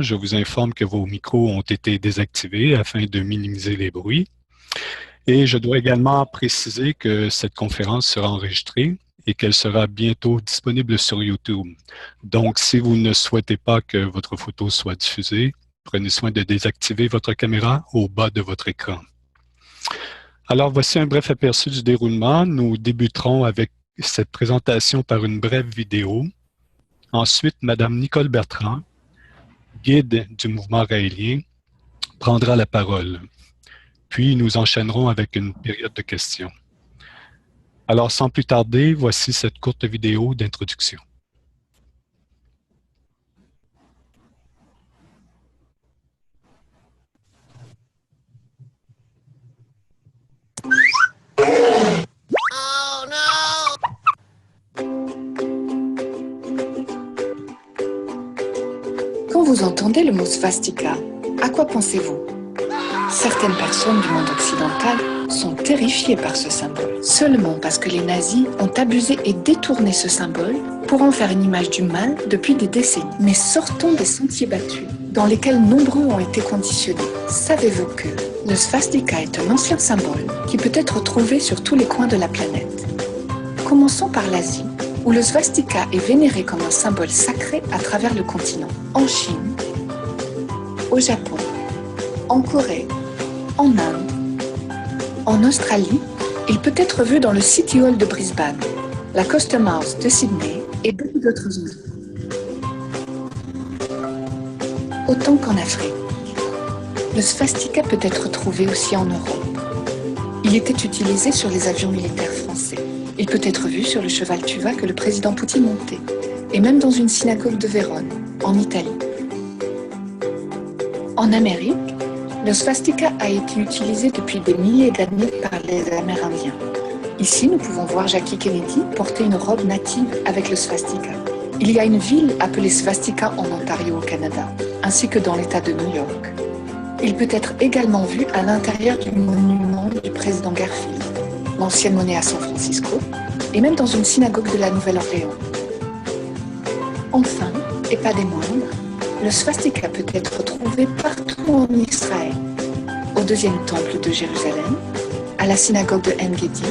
je vous informe que vos micros ont été désactivés afin de minimiser les bruits. Et je dois également préciser que cette conférence sera enregistrée et qu'elle sera bientôt disponible sur YouTube. Donc, si vous ne souhaitez pas que votre photo soit diffusée, prenez soin de désactiver votre caméra au bas de votre écran. Alors, voici un bref aperçu du déroulement. Nous débuterons avec cette présentation par une brève vidéo. Ensuite, Madame Nicole Bertrand, guide du mouvement raélien, prendra la parole. Puis, nous enchaînerons avec une période de questions. Alors, sans plus tarder, voici cette courte vidéo d'introduction. Oh no! Quand vous entendez le mot svastika, à quoi pensez-vous? Certaines personnes du monde occidental sont terrifiées par ce symbole, seulement parce que les nazis ont abusé et détourné ce symbole pour en faire une image du mal depuis des décennies. Mais sortons des sentiers battus, dans lesquels nombreux ont été conditionnés. Savez-vous que le svastika est un ancien symbole qui peut être trouvé sur tous les coins de la planète? Commençons par l'Asie, où le svastika est vénéré comme un symbole sacré à travers le continent. En Chine, au Japon, en Corée, en Inde, en Australie, il peut être vu dans le City Hall de Brisbane, la Custom House de Sydney et beaucoup d'autres endroits. Autant qu'en Afrique, le svastika peut être trouvé aussi en Europe. Il était utilisé sur les avions militaires français. Il peut être vu sur le cheval Tuva que le président Poutine montait, et même dans une synagogue de Vérone, en Italie. En Amérique, le svastika a été utilisé depuis des milliers d'années par les Amérindiens. Ici, nous pouvons voir Jackie Kennedy porter une robe native avec le svastika. Il y a une ville appelée Svastika en Ontario au Canada, ainsi que dans l'État de New York. Il peut être également vu à l'intérieur du monument du président Garfield, l'ancienne monnaie à San Francisco, et même dans une synagogue de la Nouvelle-Orléans. Enfin, et pas des moindres, le svastika peut être trouvé partout en Israël, au deuxième temple de Jérusalem, à la synagogue de En-Gedi,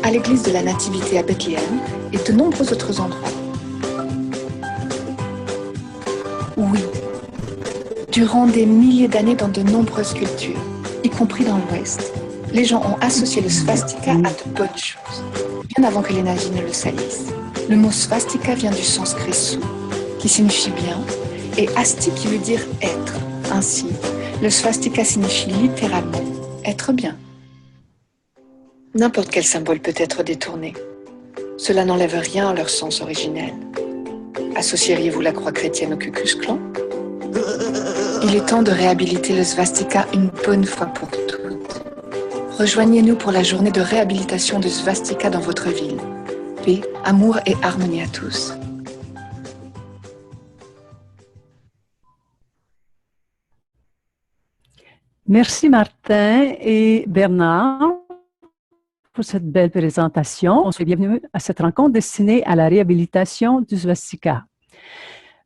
à l'église de la Nativité à Bethléem et de nombreux autres endroits. Oui, durant des milliers d'années dans de nombreuses cultures, y compris dans l'Ouest, les gens ont associé le svastika à de bonnes choses, bien avant que les nazis ne le salissent. Le mot svastika vient du sanskrit su, qui signifie bien, et asti qui veut dire être. Ainsi, le svastika signifie littéralement être bien. N'importe quel symbole peut être détourné. Cela n'enlève rien à leur sens originel. Associeriez-vous la croix chrétienne au Ku Klux Klan? Il est temps de réhabiliter le svastika une bonne fois pour toutes. Rejoignez-nous pour la journée de réhabilitation du svastika dans votre ville. Paix, amour et harmonie à tous. Merci Martin et Bernard pour cette belle présentation. On se bienvenue à cette rencontre destinée à la réhabilitation du svastika.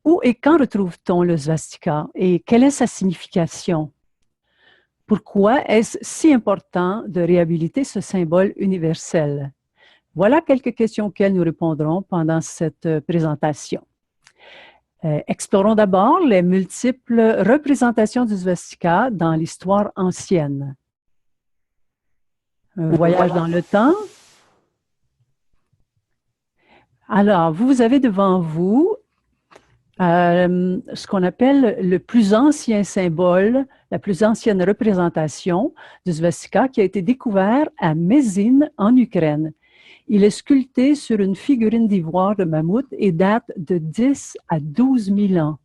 Où et quand retrouve-t-on le svastika et quelle est sa signification? Pourquoi est-ce si important de réhabiliter ce symbole universel? Voilà quelques questions auxquelles nous répondrons pendant cette présentation. Explorons d'abord les multiples représentations du svastika dans l'histoire ancienne. Un voyage dans le temps. Alors, vous avez devant vous ce qu'on appelle le plus ancien symbole, la plus ancienne représentation du svastika qui a été découvert à Mézine en Ukraine. Il est sculpté sur une figurine d'ivoire de mammouth et date de 10 à 12 000 ans.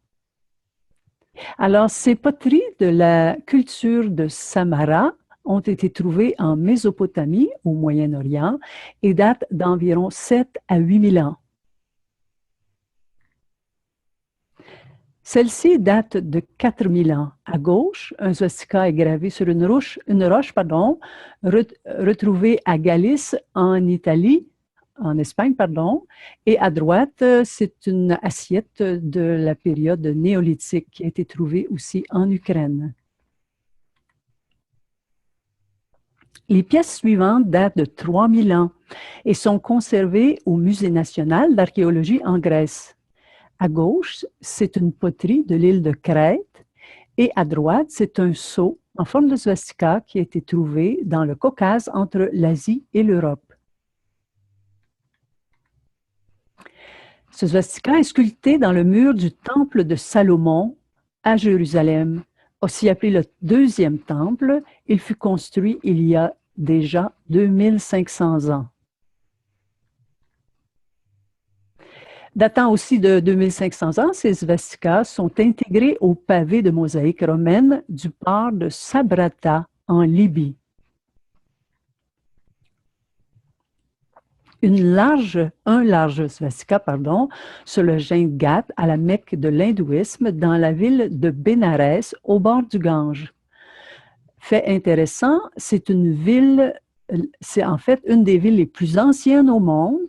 Alors, ces poteries de la culture de Samara ont été trouvées en Mésopotamie, au Moyen-Orient, et datent d'environ 7 à 8 000 ans. Celle-ci date de 4 000 ans. À gauche, un svastika est gravé sur une roche retrouvée à Galice, en Italie, en Espagne, pardon. Et à droite, c'est une assiette de la période néolithique qui a été trouvée aussi en Ukraine. Les pièces suivantes datent de 3000 ans et sont conservées au Musée national d'archéologie en Grèce. À gauche, c'est une poterie de l'île de Crète et à droite, c'est un sceau en forme de svastika qui a été trouvé dans le Caucase entre l'Asie et l'Europe. Ce svastika est sculpté dans le mur du temple de Salomon à Jérusalem. Aussi appelé le deuxième temple, il fut construit il y a déjà 2500 ans. Datant aussi de 2500 ans, ces svastikas sont intégrés au pavé de mosaïque romaine du port de Sabrata en Libye. Un large svastika, sur le Ghat à la Mecque de l'hindouisme dans la ville de Bénarès au bord du Gange. Fait intéressant, c'est en fait une des villes les plus anciennes au monde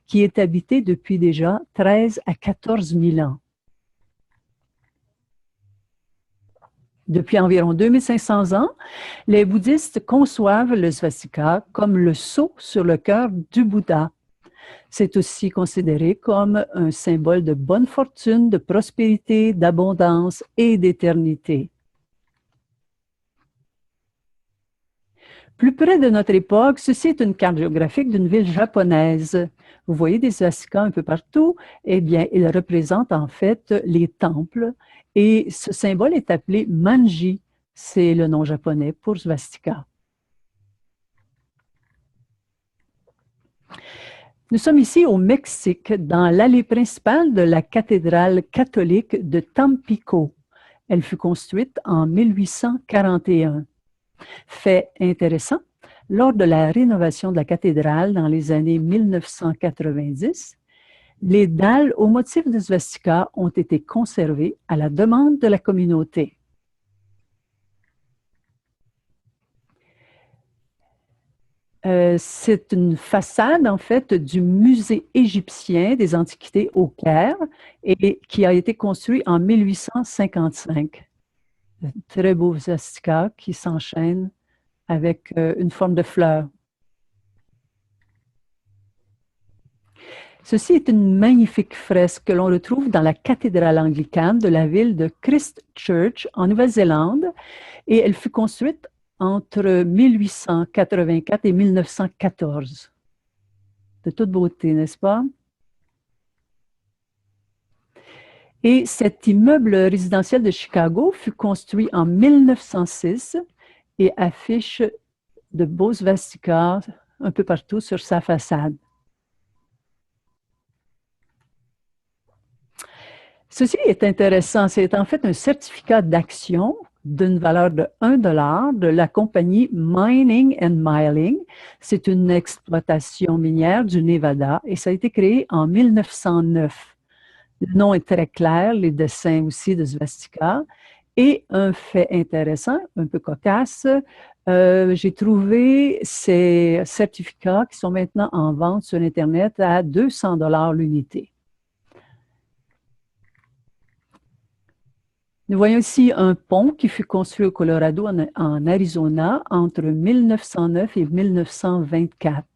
qui est habitée depuis déjà 13 à 14 000 ans. Depuis environ 2500 ans, les bouddhistes conçoivent le svastika comme le sceau sur le cœur du Bouddha. C'est aussi considéré comme un symbole de bonne fortune, de prospérité, d'abondance et d'éternité. Plus près de notre époque, ceci est une carte géographique d'une ville japonaise. Vous voyez des svastikas un peu partout. Eh bien, ils représentent en fait les temples. Et ce symbole est appelé manji. C'est le nom japonais pour svastika. Nous sommes ici au Mexique, dans l'allée principale de la cathédrale catholique de Tampico. Elle fut construite en 1841. Fait intéressant, lors de la rénovation de la cathédrale dans les années 1990, les dalles au motif de svastika ont été conservées à la demande de la communauté. C'est une façade, en fait, du musée égyptien des Antiquités au Caire et qui a été construit en 1855. Un très beau svastika qui s'enchaîne avec une forme de fleur. Ceci est une magnifique fresque que l'on retrouve dans la cathédrale anglicane de la ville de Christchurch en Nouvelle-Zélande et elle fut construite entre 1884 et 1914. De toute beauté, n'est-ce pas? Et cet immeuble résidentiel de Chicago fut construit en 1906 et affiche de beaux svastikas un peu partout sur sa façade. Ceci est intéressant. C'est en fait un certificat d'action d'une valeur de 1 $ de la compagnie Mining and Milling. C'est une exploitation minière du Nevada et ça a été créé en 1909. Le nom est très clair, les dessins aussi de svastika. Et un fait intéressant, un peu cocasse, j'ai trouvé ces certificats qui sont maintenant en vente sur Internet à 200 $ l'unité. Nous voyons ici un pont qui fut construit au Colorado, en Arizona, entre 1909 et 1924.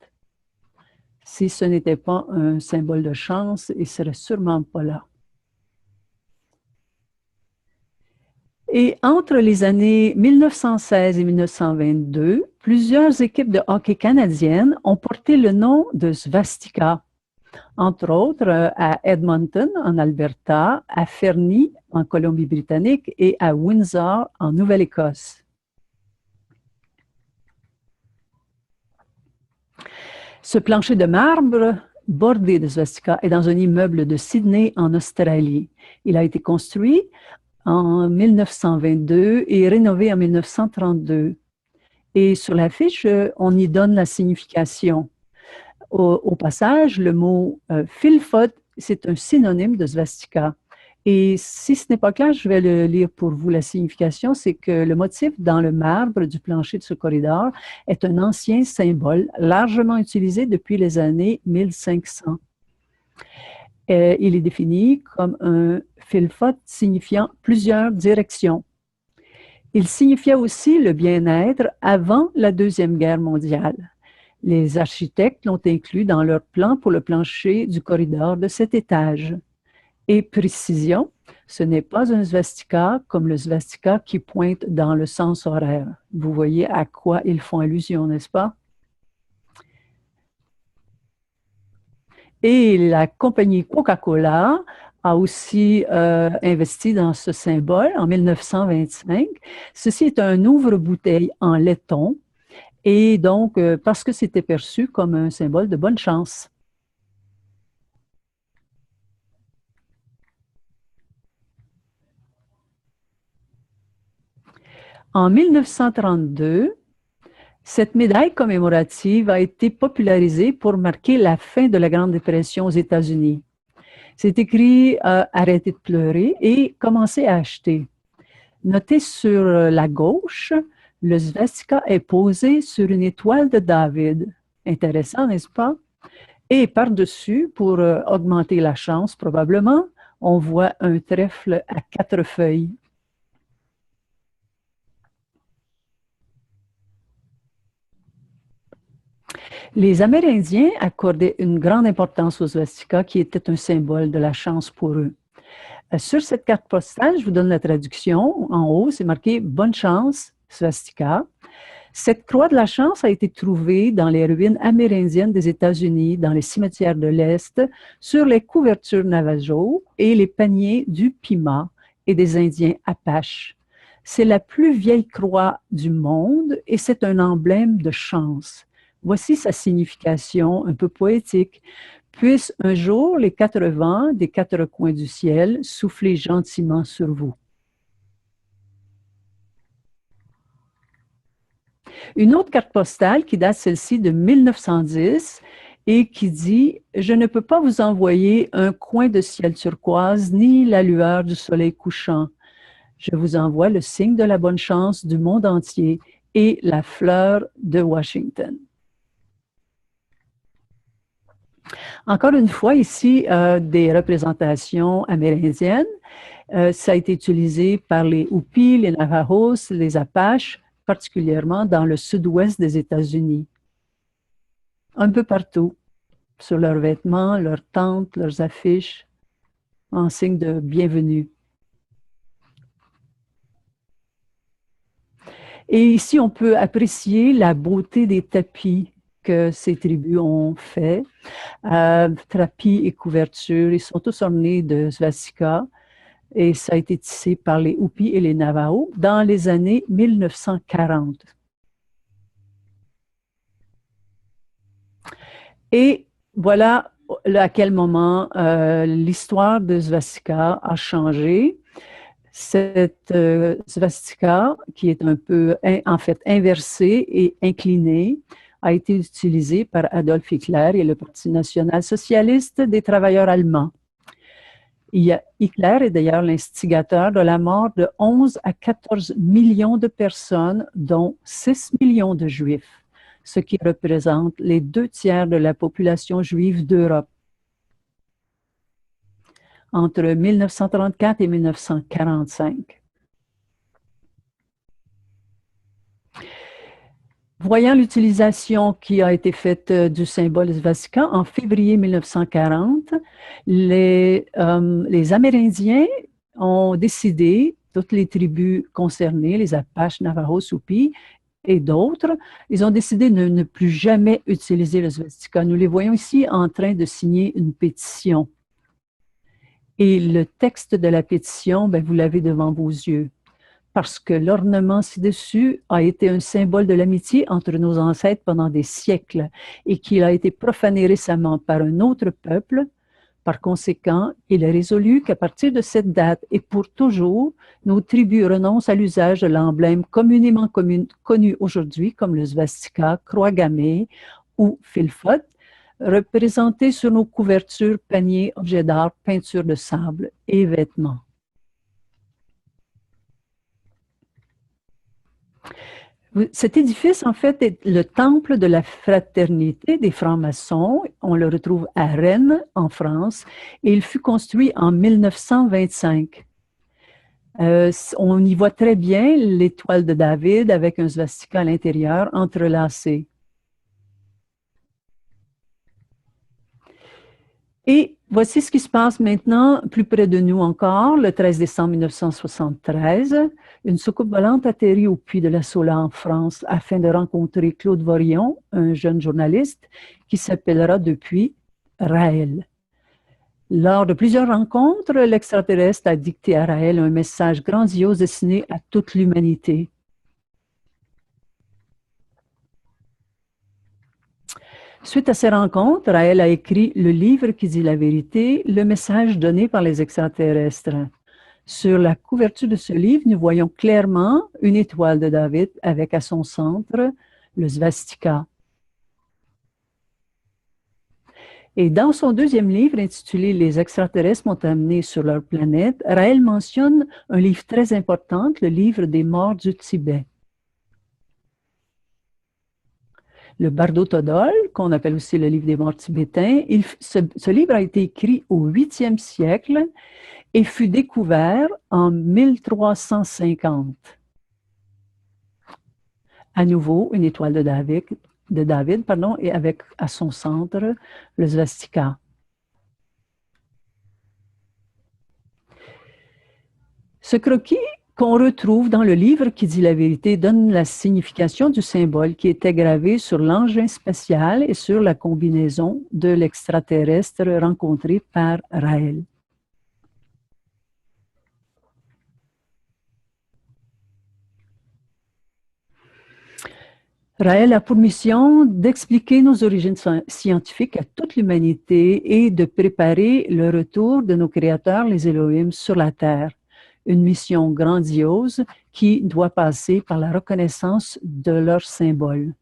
Si ce n'était pas un symbole de chance, il ne serait sûrement pas là. Et entre les années 1916 et 1922, plusieurs équipes de hockey canadiennes ont porté le nom de svastika. Entre autres, à Edmonton, en Alberta, à Fernie, en Colombie-Britannique, et à Windsor, en Nouvelle-Écosse. Ce plancher de marbre bordé de svastika est dans un immeuble de Sydney, en Australie. Il a été construit en 1922 et rénové en 1932. Et sur l'affiche, on y donne la signification. Au passage, le mot Philphote, c'est un synonyme de svastika. Et si ce n'est pas clair, je vais le lire pour vous. La signification, c'est que le motif dans le marbre du plancher de ce corridor est un ancien symbole largement utilisé depuis les années 1500. Il est défini comme un filfot signifiant plusieurs directions. Il signifiait aussi le bien-être avant la Deuxième Guerre mondiale. Les architectes l'ont inclus dans leur plan pour le plancher du corridor de cet étage. Et précision, ce n'est pas un svastika comme le svastika qui pointe dans le sens horaire. Vous voyez à quoi ils font allusion, n'est-ce pas? Et la compagnie Coca-Cola a aussi investi dans ce symbole en 1925. Ceci est un ouvre-bouteille en laiton et donc parce que c'était perçu comme un symbole de bonne chance. En 1932, cette médaille commémorative a été popularisée pour marquer la fin de la Grande Dépression aux États-Unis. C'est écrit Arrêtez de pleurer et commencez à acheter. Notez sur la gauche, le svastika est posé sur une étoile de David. Intéressant, n'est-ce pas? Et par-dessus, pour augmenter la chance probablement, on voit un trèfle à 4 feuilles. Les Amérindiens accordaient une grande importance au svastika qui était un symbole de la chance pour eux. Sur cette carte postale, je vous donne la traduction. En haut, c'est marqué « Bonne chance, svastika ». Cette croix de la chance a été trouvée dans les ruines amérindiennes des États-Unis, dans les cimetières de l'Est, sur les couvertures Navajo et les paniers du Pima et des Indiens Apaches. C'est la plus vieille croix du monde et c'est un emblème de chance. Voici sa signification un peu poétique. Puissent un jour les 4 vents des 4 coins du ciel souffler gentiment sur vous. Une autre carte postale qui date celle-ci de 1910 et qui dit « Je ne peux pas vous envoyer un coin de ciel turquoise ni la lueur du soleil couchant. Je vous envoie le signe de la bonne chance du monde entier et la fleur de Washington. » Encore une fois, ici, des représentations amérindiennes. Ça a été utilisé par les Hopis, les Navajos, les Apaches, particulièrement dans le sud-ouest des États-Unis. Un peu partout, sur leurs vêtements, leurs tentes, leurs affiches, en signe de bienvenue. Et ici, on peut apprécier la beauté des tapis que ces tribus ont fait. Tapis et couvertures, ils sont tous ornés de svastika et ça a été tissé par les Hopis et les Navajos dans les années 1940. Et voilà à quel moment l'histoire de svastika a changé. Cette svastika, qui est un peu, en fait, inversée et inclinée, a été utilisée par Adolf Hitler et le Parti national-socialiste des travailleurs allemands. Hitler est d'ailleurs l'instigateur de la mort de 11 à 14 millions de personnes, dont 6 millions de Juifs, ce qui représente les 2/3 de la population juive d'Europe. Entre 1934 et 1945. Voyant l'utilisation qui a été faite du symbole svastika, en février 1940, les Amérindiens ont décidé, toutes les tribus concernées, les Apaches, Navajos, Hopis et d'autres, ils ont décidé de ne plus jamais utiliser le svastika. Nous les voyons ici en train de signer une pétition. Et le texte de la pétition, vous l'avez devant vos yeux. Parce que l'ornement ci-dessus a été un symbole de l'amitié entre nos ancêtres pendant des siècles et qu'il a été profané récemment par un autre peuple. Par conséquent, il est résolu qu'à partir de cette date et pour toujours, nos tribus renoncent à l'usage de l'emblème communément connu aujourd'hui comme le svastika, croix gammée ou filfot, représentés sur nos couvertures, paniers, objets d'art, peintures de sable et vêtements. Cet édifice, en fait, est le temple de la fraternité des francs-maçons. On le retrouve à Rennes, en France, et il fut construit en 1925. On y voit très bien l'étoile de David avec un svastika à l'intérieur entrelacé. Et voici ce qui se passe maintenant plus près de nous encore, le 13 décembre 1973. Une soucoupe volante atterrit au Puy de la Sola en France afin de rencontrer Claude Vorillon, un jeune journaliste qui s'appellera depuis Raël. Lors de plusieurs rencontres, l'extraterrestre a dicté à Raël un message grandiose destiné à toute l'humanité. Suite à ces rencontres, Raël a écrit le livre qui dit la vérité, le message donné par les extraterrestres. Sur la couverture de ce livre, nous voyons clairement une étoile de David avec à son centre le svastika. Et dans son deuxième livre intitulé « Les extraterrestres m'ont amené sur leur planète », Raël mentionne un livre très important, le livre des morts du Tibet. Le Bardo Thodol, qu'on appelle aussi le livre des morts tibétains, ce livre a été écrit au 8e siècle et fut découvert en 1350. À nouveau, une étoile de David, et avec à son centre le svastika. Ce croquis qu'on retrouve dans le livre qui dit la vérité donne la signification du symbole qui était gravé sur l'engin spatial et sur la combinaison de l'extraterrestre rencontré par Raël. Raël a pour mission d'expliquer nos origines scientifiques à toute l'humanité et de préparer le retour de nos créateurs, les Elohim, sur la Terre. Une mission grandiose qui doit passer par la reconnaissance de leurs symboles.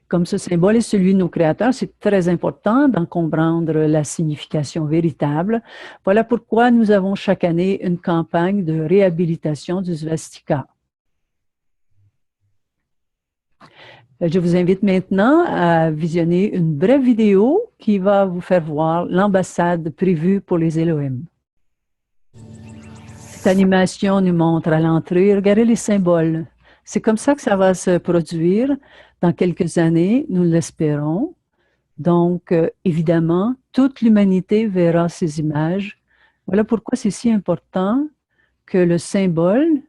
Comme ce symbole est celui de nos créateurs, c'est très important d'en comprendre la signification véritable. Voilà pourquoi nous avons chaque année une campagne de réhabilitation du svastika. Je vous invite maintenant à visionner une brève vidéo qui va vous faire voir l'ambassade prévue pour les Elohim. Cette animation nous montre à l'entrée, regardez les symboles. C'est comme ça que ça va se produire dans quelques années, nous l'espérons. Donc, évidemment, toute l'humanité verra ces images. Voilà pourquoi c'est si important que le symbole,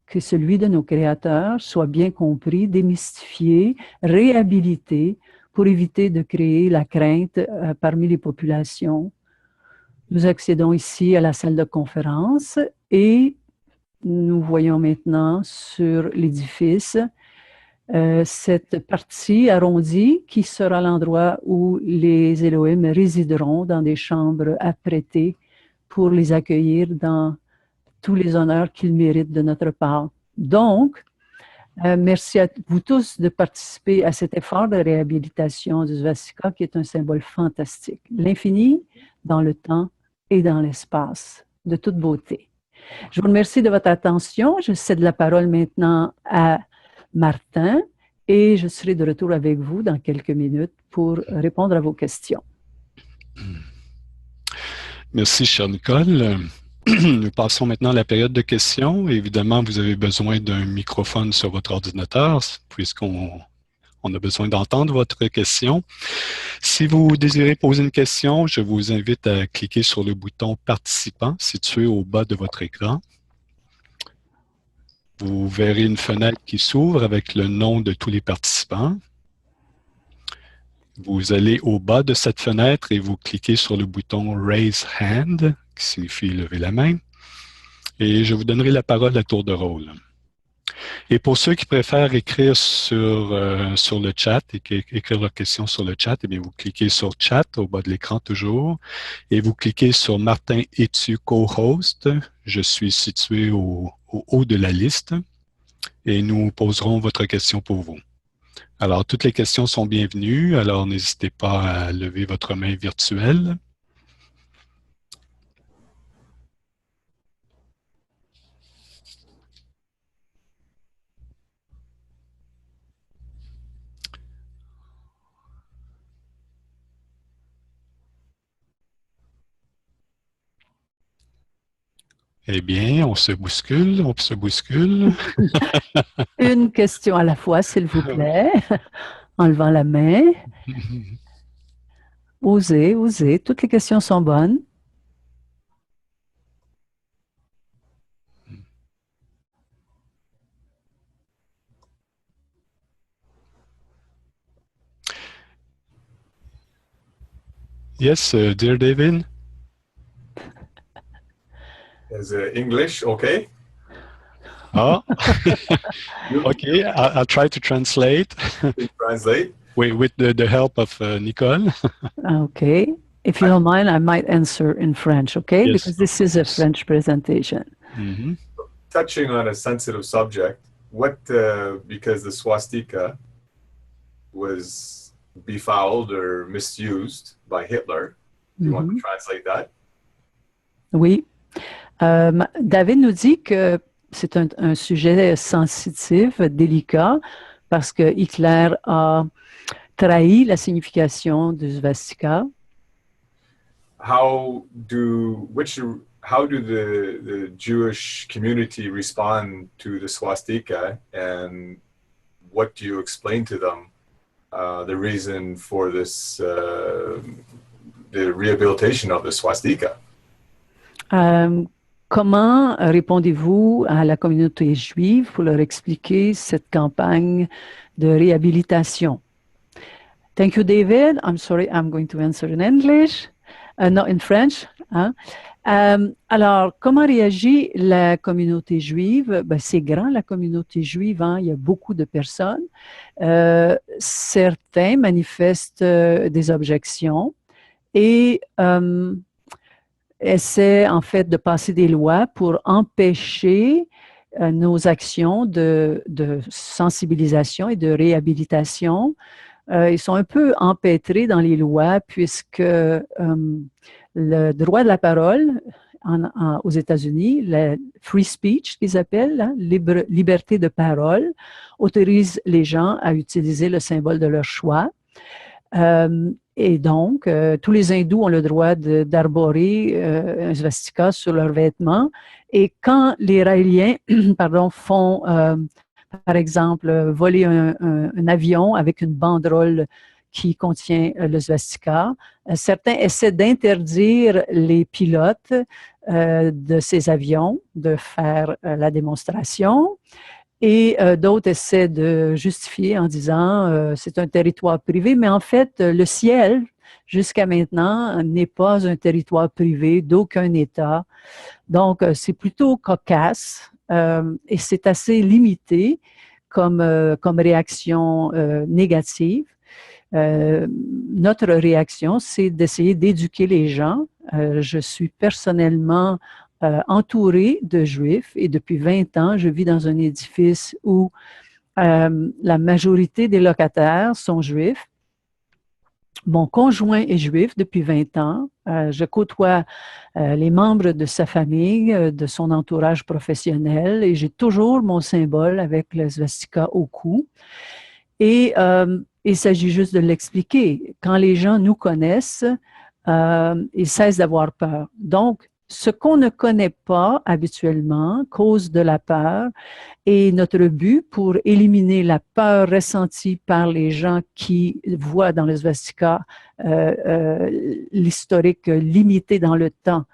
que celui de nos créateurs, soit bien compris, démystifié, réhabilité, pour éviter de créer la crainte parmi les populations. Nous accédons ici à la salle de conférence et nous voyons maintenant sur l'édifice cette partie arrondie qui sera l'endroit où les Elohim résideront dans des chambres apprêtées pour les accueillir dans tous les honneurs qu'ils méritent de notre part. Donc, merci à vous tous de participer à cet effort de réhabilitation du svastika qui est un symbole fantastique. L'infini dans le temps et dans l'espace, de toute beauté. Je vous remercie de votre attention. Je cède la parole maintenant à Martin et je serai de retour avec vous dans quelques minutes pour répondre à vos questions. Merci, chère Nicole. Nous passons maintenant à la période de questions. Évidemment, vous avez besoin d'un microphone sur votre ordinateur puisqu'on a besoin d'entendre votre question. Si vous désirez poser une question, je vous invite à cliquer sur le bouton « Participant » situé au bas de votre écran. Vous verrez une fenêtre qui s'ouvre avec le nom de tous les participants. Vous allez au bas de cette fenêtre et vous cliquez sur le bouton « Raise Hand » qui signifie « lever la main ». Et je vous donnerai la parole à tour de rôle. Et pour ceux qui préfèrent écrire sur le chat et écrire leurs questions sur le chat, eh bien, vous cliquez sur « Chat » au bas de l'écran toujours et vous cliquez sur « Martin, es-tu co-host ». Je suis situé au haut de la liste et nous poserons votre question pour vous. Alors, toutes les questions sont bienvenues, alors n'hésitez pas à lever votre main virtuelle. Eh bien, on se bouscule, on se bouscule. Une question à la fois, s'il vous plaît, en levant la main. Osez, osez. Toutes les questions sont bonnes. Yes, dear David. Is English okay? Ah, okay. I'll try to translate. Translate. With the help of Nicole. Okay. If you don't mind, I might answer in French, okay? Yes, Because this is a French presentation. Mm-hmm. Touching on a sensitive subject, because the swastika was befouled or misused by Hitler, you want to translate that? Oui. David nous dit que c'est un sujet sensitif, délicat, parce que Hitler a trahi la signification du svastika. How do the Jewish community respond to the swastika, and what do you explain to them the reason for this, the rehabilitation of the swastika? Comment répondez-vous à la communauté juive pour leur expliquer cette campagne de réhabilitation? Thank you, David. I'm sorry, I'm going to answer in English, not in French. Hein? Alors, comment réagit la communauté juive? Ben, c'est grand, la communauté juive. Hein? Il y a beaucoup de personnes. Certains manifestent des objections et essaient en fait de passer des lois pour empêcher nos actions de sensibilisation et de réhabilitation. Ils sont un peu empêtrés dans les lois puisque le droit de la parole aux États-Unis, la free speech qu'ils appellent, hein, liberté de parole, autorise les gens à utiliser le symbole de leur choix. Et donc, tous les hindous ont le droit d'arborer un svastika sur leurs vêtements. Et quand les Raéliens font, par exemple, voler un avion avec une banderole qui contient le svastika, certains essaient d'interdire les pilotes de ces avions de faire la démonstration. Et d'autres essaient de justifier en disant c'est un territoire privé, mais en fait, le ciel, jusqu'à maintenant, n'est pas un territoire privé d'aucun État. Donc, c'est plutôt cocasse et c'est assez limité comme réaction négative. Notre réaction, c'est d'essayer d'éduquer les gens. Je suis personnellement entourée de Juifs et depuis 20 ans, je vis dans un édifice où la majorité des locataires sont Juifs. Mon conjoint est Juif depuis 20 ans. Je côtoie les membres de sa famille, de son entourage professionnel et j'ai toujours mon symbole avec le svastika au cou. Et il s'agit juste de l'expliquer. Quand les gens nous connaissent, ils cessent d'avoir peur. Donc, ce qu'on ne connaît pas habituellement cause de la peur et notre but pour éliminer la peur ressentie par les gens qui voient dans le svastika l'historique limité dans le temps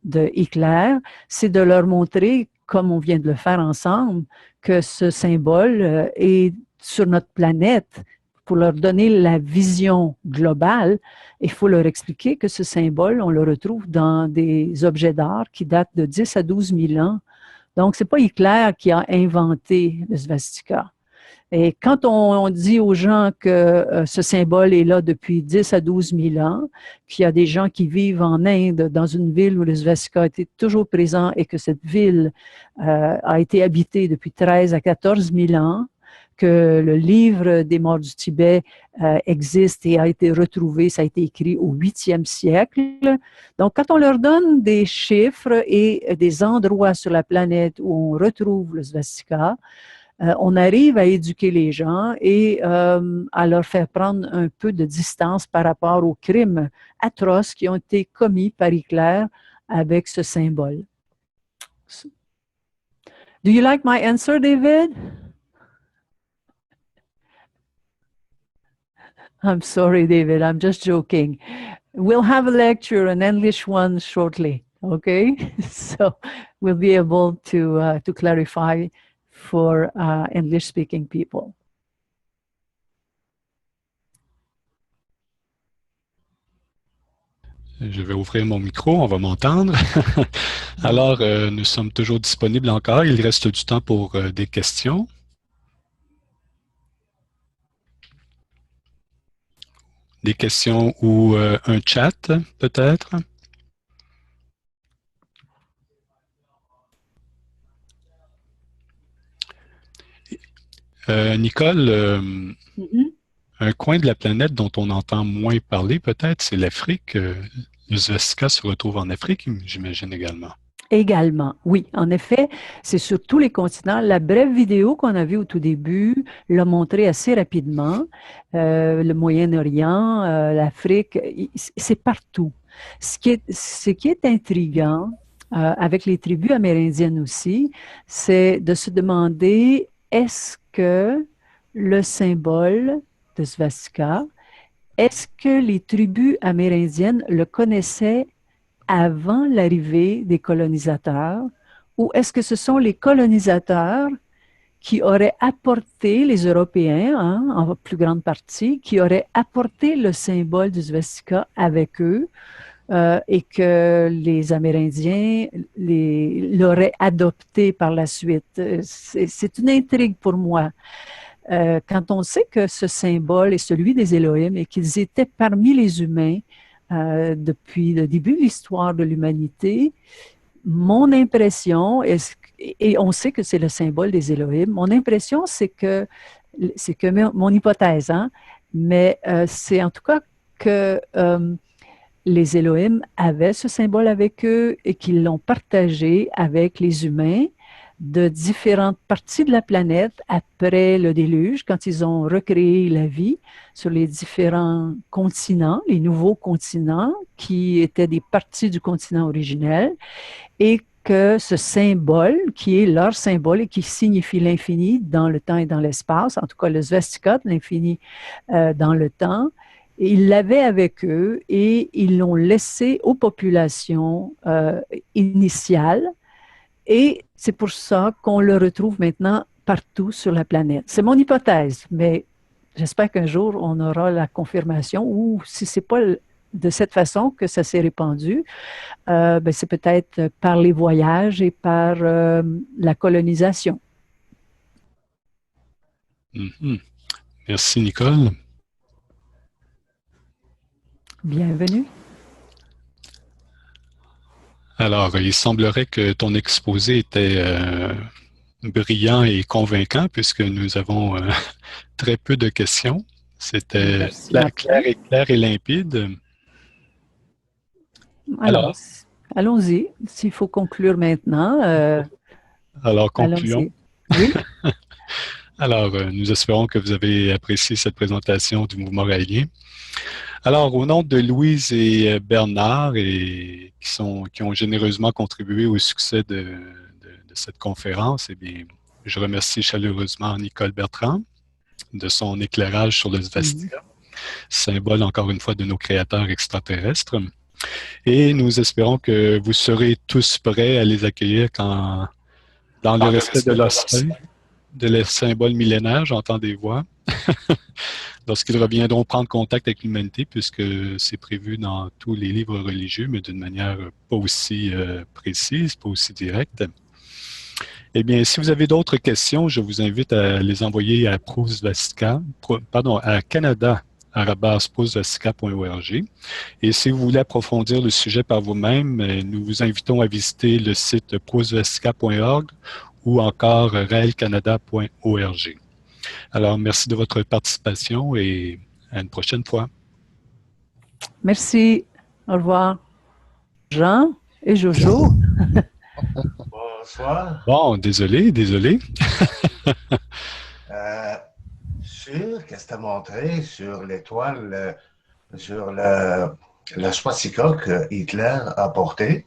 de Hitler, c'est de leur montrer, comme on vient de le faire ensemble, que ce symbole est sur notre planète. Pour leur donner la vision globale, il faut leur expliquer que ce symbole, on le retrouve dans des objets d'art qui datent de 10 à 12 000 ans. Donc, ce n'est pas Hitler qui a inventé le svastika. Et quand on dit aux gens que ce symbole est là depuis 10 à 12 000 ans, qu'il y a des gens qui vivent en Inde, dans une ville où le svastika a été toujours présent et que cette ville a été habitée depuis 13 à 14 000 ans, que le livre des morts du Tibet existe et a été retrouvé, ça a été écrit au 8e siècle. Donc, quand on leur donne des chiffres et des endroits sur la planète où on retrouve le svastika, on arrive à éduquer les gens et à leur faire prendre un peu de distance par rapport aux crimes atroces qui ont été commis par Hitler avec ce symbole. Do you like my answer, David? I'm sorry, David. I'm just joking. We'll have a lecture, an English one, shortly. Okay, so we'll be able to clarify for English-speaking people. Je vais ouvrir mon micro, on va m'entendre. Alors, nous sommes toujours disponibles encore. Il reste du temps pour des questions. Des questions ou un chat, peut-être? Nicole, un coin de la planète dont on entend moins parler, peut-être, c'est l'Afrique. Le svastika se retrouve en Afrique, j'imagine également. Également, oui. En effet, c'est sur tous les continents. La brève vidéo qu'on a vue au tout début l'a montré assez rapidement. Le Moyen-Orient, l'Afrique, c'est partout. Ce qui est intriguant avec les tribus amérindiennes aussi, c'est de se demander est-ce que le symbole de svastika, est-ce que les tribus amérindiennes le connaissaient avant l'arrivée des colonisateurs, ou est-ce que ce sont les colonisateurs qui auraient apporté, les Européens, en plus grande partie, qui auraient apporté le symbole du svastika avec eux et que les Amérindiens l'auraient adopté par la suite. C'est une intrigue pour moi. Quand on sait que ce symbole est celui des Elohim et qu'ils étaient parmi les humains depuis le début de l'histoire de l'humanité, mon impression, et on sait que c'est le symbole des Elohim, mon impression c'est que mon hypothèse, mais c'est en tout cas que les Elohim avaient ce symbole avec eux et qu'ils l'ont partagé avec les humains de différentes parties de la planète après le déluge, quand ils ont recréé la vie sur les différents continents, les nouveaux continents qui étaient des parties du continent originel, et que ce symbole, qui est leur symbole et qui signifie l'infini dans le temps et dans l'espace, en tout cas le svastika, l'infini dans le temps, ils l'avaient avec eux et ils l'ont laissé aux populations initiales. Et c'est pour ça qu'on le retrouve maintenant partout sur la planète. C'est mon hypothèse, mais j'espère qu'un jour, on aura la confirmation, ou si ce n'est pas de cette façon que ça s'est répandu, c'est peut-être par les voyages et par la colonisation. Merci, Nicole. Bienvenue. Alors, il semblerait que ton exposé était brillant et convaincant puisque nous avons très peu de questions. C'était clair et limpide. Alors, allons-y. S'il faut conclure maintenant. Alors, concluons. Oui. Alors, nous espérons que vous avez apprécié cette présentation du mouvement raélien. Alors, au nom de Louise et Bernard, qui ont généreusement contribué au succès de cette conférence, eh bien, je remercie chaleureusement Nicole Bertrand de son éclairage sur le svastika, symbole encore une fois de nos créateurs extraterrestres. Et nous espérons que vous serez tous prêts à les accueillir dans le respect de leur symbole millénaire, j'entends des voix. Lorsqu'ils reviendront prendre contact avec l'humanité, puisque c'est prévu dans tous les livres religieux, mais d'une manière pas aussi précise, pas aussi directe. Eh bien, si vous avez d'autres questions, je vous invite à les envoyer à à canada@prosvastica.org. Et si vous voulez approfondir le sujet par vous-même, nous vous invitons à visiter le site prosvastica.org ou encore railcanada.org. Alors, merci de votre participation et à une prochaine fois. Merci. Au revoir. Jean et Jojo. Bonsoir. Bon, désolé. Qu'est-ce que tu as montré sur l'étoile, sur le swastika que Hitler a porté,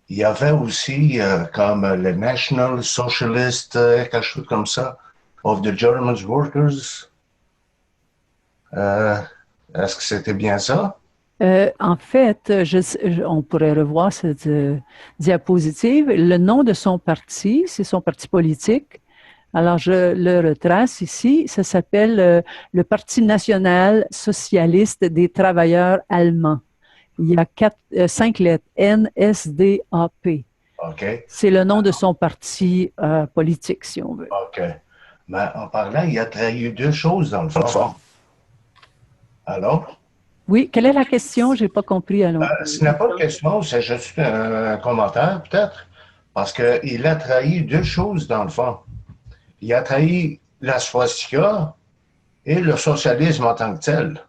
il y avait aussi comme le National Socialist, quelque chose comme ça, of the German Workers. Est-ce que c'était bien ça? En fait, on pourrait revoir cette diapositive. Le nom de son parti, c'est son parti politique. Alors, je le retrace ici. Ça s'appelle le Parti national socialiste des travailleurs allemands. Il y a 5 lettres, NSDAP. OK. C'est le nom de son parti politique, si on veut. OK. Mais en parlant, il a trahi deux choses dans le fond. Alors? Oui, quelle est la question? Je n'ai pas compris. Ce n'est pas une question, c'est juste un commentaire, peut-être. Parce qu'il a trahi deux choses dans le fond. Il a trahi la swastika et le socialisme en tant que tel.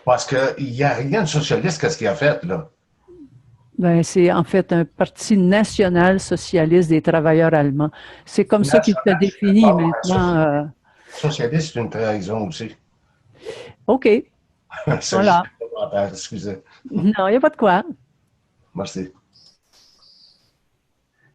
Parce qu'il n'y a rien de socialiste qu'est-ce qu'il a fait, là. Ben, c'est en fait un parti national socialiste des travailleurs allemands. C'est comme ça qu'il se définit maintenant. Socialiste, c'est une trahison aussi. OK. C'est voilà. juste un commentaire, excusez. Non, il n'y a pas de quoi. Merci.